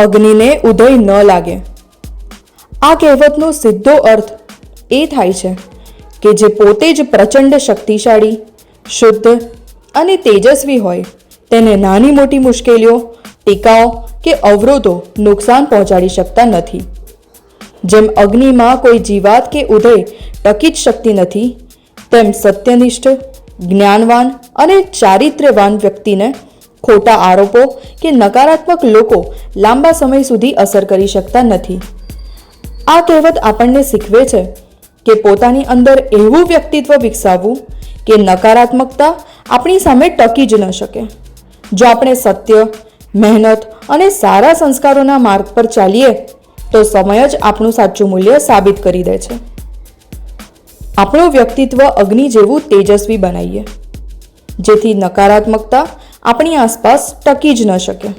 અગ્નિને ઉદય ન લાગે. આ કહેવતનો સીધો અર્થ એ થાય છે કે જે પોતે જ પ્રચંડ શક્તિશાળી, શુદ્ધ અને તેજસ્વી હોય તેને નાની મોટી મુશ્કેલીઓ, ટીકાઓ કે અવરોધો નુકસાન પહોંચાડી શકતા નથી. જેમ અગ્નિમાં કોઈ જીવાત કે ઉદય ટકી જ શકતી નથી, તેમ સત્યનિષ્ઠ, જ્ઞાનવાન અને ચારિત્ર્યવાન વ્યક્તિને ખોટા આરોપો કે નકારાત્મક લોકો લાંબા સમય સુધી અસર કરી શકતા નથી. આ કહેવત આપણને શીખવે છે કે પોતાની અંદર એવું વ્યક્તિત્વ વિકસાવવું કે નકારાત્મકતા આપણી સામે ટકી જ ન શકે. જો આપણે સત્ય, મહેનત અને સારા સંસ્કારોના માર્ગ પર ચાલીએ તો સમય જ આપણું સાચું મૂલ્ય સાબિત કરી દે છે. આપણું વ્યક્તિત્વ અગ્નિ જેવું તેજસ્વી બનાવીએ, જેથી નકારાત્મકતા આપણી આસપાસ ટકી જ ન શકે.